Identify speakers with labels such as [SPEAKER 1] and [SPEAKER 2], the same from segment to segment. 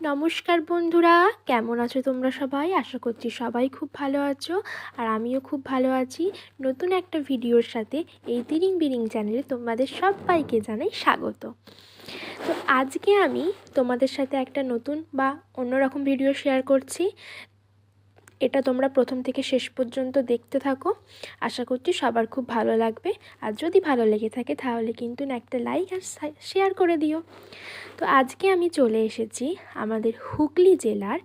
[SPEAKER 1] নমস্কার বন্ধুরা, কেমন আছো তোমরা সবাই? আশা করছি সবাই খুব ভালো আছো, আর আমিও খুব ভালো আছি। নতুন একটা ভিডিওর সাথে এই তিরিং বিরিং চ্যানেলে তোমাদের সবাইকে জানাই স্বাগত। তো আজকে আমি তোমাদের সাথে একটা নতুন বা অন্যরকম ভিডিও শেয়ার করছি। এটা তোমরা প্রথম থেকে শেষ পর্যন্ত দেখতে থাকো, আশা করছি সবার খুব ভালো লাগবে। আর যদি ভালো লেগে থাকে তাহলে কিন্তু একটা লাইক আর শেয়ার করে দিও। তো আজকে আমি চলে এসেছি আমাদের হুগলি জেলার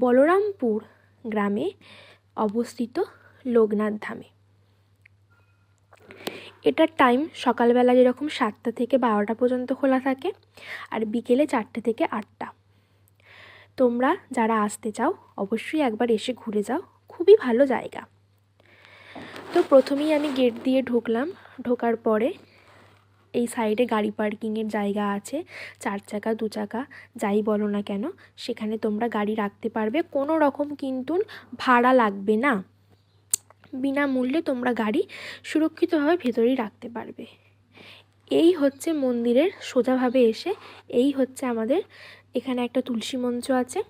[SPEAKER 1] বলরামপুর গ্রামে অবস্থিত লোকনাথ ধামে। এটার টাইম সকালবেলা যেরকম 7টা থেকে 12টা পর্যন্ত খোলা থাকে, আর বিকেলে 4টে থেকে 8টা। তোমরা যারা আসতে চাও অবশ্যই একবার এসে ঘুরে যাও, খুবই ভালো জায়গা। তো প্রথমেই আমি গেট দিয়ে ঢুকলাম। ঢোকার পরে এই সাইডে গাড়ি পার্কিংয়ের জায়গা আছে, 4 চাকা 2 চাকা যাই বলো না কেন সেখানে তোমরা গাড়ি রাখতে পারবে। কোনো রকম কিন্তু ভাড়া লাগবে না, বিনামূল্যে তোমরা গাড়ি সুরক্ষিতভাবে ভেতরেই রাখতে পারবে। এই হচ্ছে মন্দিরের সোজাভাবে এসে এই হচ্ছে আমাদের এখানে একটা তুলসী মঞ্চ আছে,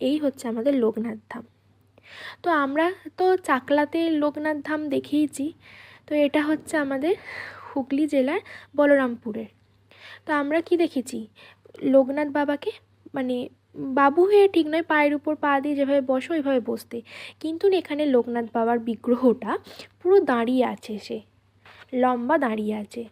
[SPEAKER 1] এই হচ্ছে আমাদের লোকনাথ ধাম। তো আমরা তো চাকলাতে লোকনাথ ধাম দেখিয়েছি, তো এটা হচ্ছে আমাদের হুগলি জেলার বলরামপুরের। তো আমরা কি দেখেছি, লোকনাথ বাবাকে মানে বাবু হয়ে ঠিক নয়, পায়ের উপর পা দিয়ে যেভাবে বসো ওইভাবে বসতে, কিন্তু এখানে লোকনাথ বাবার বিগ্রহটা পুরো দাঁড়িয়ে আছে, সে লম্বা দাঁড়িয়ে আছে।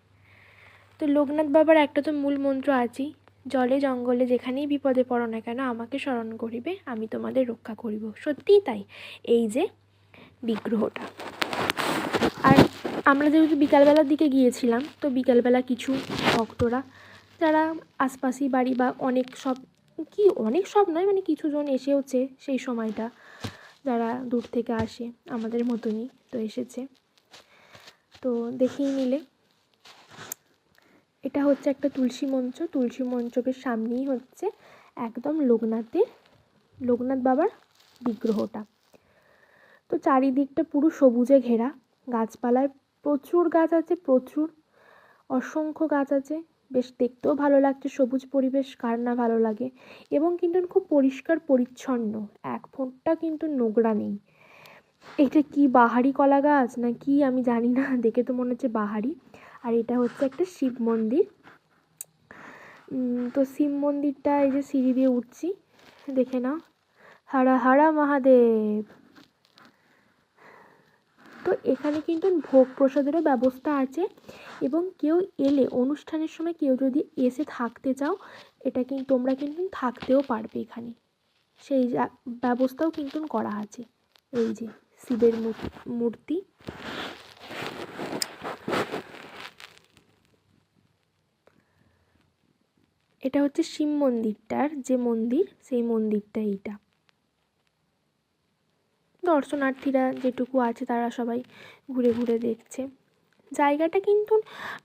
[SPEAKER 1] তো লোকনাথ বাবার একটা তো মূল মন্ত্র আছেই, জলে জঙ্গলে যেখানেই বিপদে পড়ো না কেন আমাকে স্মরণ করিবে, আমি তোমাদের রক্ষা করিব। সত্যিই তাই, এই যে বিগ্রহটা। আর আমরা যেহেতু বিকালবেলার দিকে গিয়েছিলাম, তো বিকালবেলা কিছু ভক্তরা যারা আশপাশি বাড়ি বা অনেক সব নয় মানে কিছুজন এসেওছে সেই সময়টা, যারা দূর থেকে আসে আমাদের মতনই তো এসেছে। তো দেখেই নিলে এটা হচ্ছে একটা তুলসী মঞ্চ। তুলসী মঞ্চকের সামনেই হচ্ছে একদম লোকনাথ বাবার বিগ্রহটা। তো চারিদিকটা পুরো সবুজে ঘেরা, গাছপালায় প্রচুর গাছ আছে, প্রচুর অসংখ্য গাছ আছে। বেশ দেখতেও ভালো লাগছে, সবুজ পরিবেশ কার না ভালো লাগে। এবং কিন্তু খুব পরিষ্কার পরিচ্ছন্ন, এক ফোঁটা কিন্তু নোংরা নেই। এটা কি বাহারি কলা গাছ না কি আমি জানি না, দেখে তো মনে হচ্ছে বাহারি। আর এটা হচ্ছে একটা শিব মন্দির। তো শিব মন্দিরটা এই যে সিঁড়ি দিয়ে উঠছি, দেখে নাও। হারা হারা মহাদেব। তো এখানে কিন্তু ভোগ প্রসাদেরও ব্যবস্থা আছে, এবং কেউ এলে অনুষ্ঠানের সময় কেউ যদি এসে থাকতে চাও, এটা কিন্তু তোমরা কিন্তু থাকতেও পারবে এখানে, সেই ব্যবস্থাও কিন্তু করা আছে। এই যে শিবের মূর্তি। এটা হচ্ছে শিব মন্দিরটার যে মন্দির, সেই মন্দিরটা এইটা। দর্শনার্থীরা যেটুকু আছে তারা সবাই ঘুরে ঘুরে দেখছে। জায়গাটা কিন্তু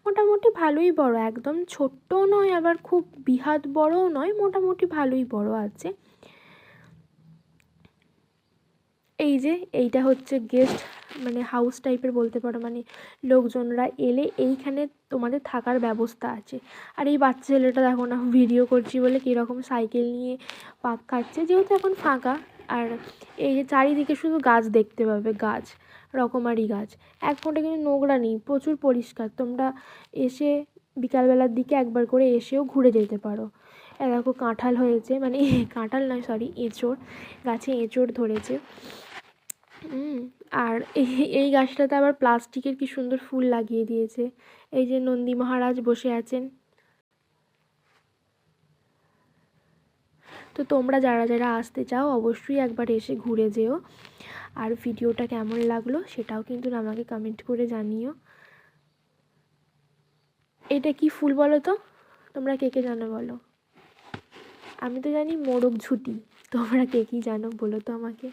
[SPEAKER 1] মোটামুটি ভালোই বড়, একদম ছোট্টও নয় আবার খুব বিহাত বড়ও নয়, মোটামুটি ভালোই বড় আছে। এই যে এইটা হচ্ছে গেস্ট মানে হাউস টাইপের বলতে পারো, মানে লোকজনরা এলে এইখানে তোমাদের থাকার ব্যবস্থা আছে। আর এই বাচ্চা ছেলেটা দেখো না, ভিডিও করছি বলে কীরকম সাইকেল নিয়ে পাক কাটছে, যেহেতু এখন ফাঁকা। আর এই যে চারিদিকে শুধু গাছ দেখতে পাবে, গাছ রকমারি গাছ, এক ফোঁটা কিন্তু নোংরা নেই, প্রচুর পরিষ্কার। তোমরা এসে বিকালবেলার দিকে একবার করে এসেও ঘুরে যেতে পারো। দেখো কাঁঠাল হয়েছে, মানে কাঁঠাল নয় সরি, এঁচোড়, গাছে এঁচোড় ধরেছে। আর এই গাছটাতে আবার প্লাস্টিকের কি সুন্দর ফুল লাগিয়ে দিয়েছে। এই যে নন্দী মহারাজ বসে আছেন। তো তোমরা যারা যারা আসতে চাও অবশ্যই একবার এসে ঘুরে যেও। আর ভিডিওটা কেমন লাগলো সেটাও কিন্তু আমাকে কমেন্ট করে জানিও। এটা কি ফুল বলো তো, তোমরা কে কে জানো বলো? আমি তো জানি মোরগ ঝুঁটি, তোমরা কে কি জানো বলো তো আমাকে।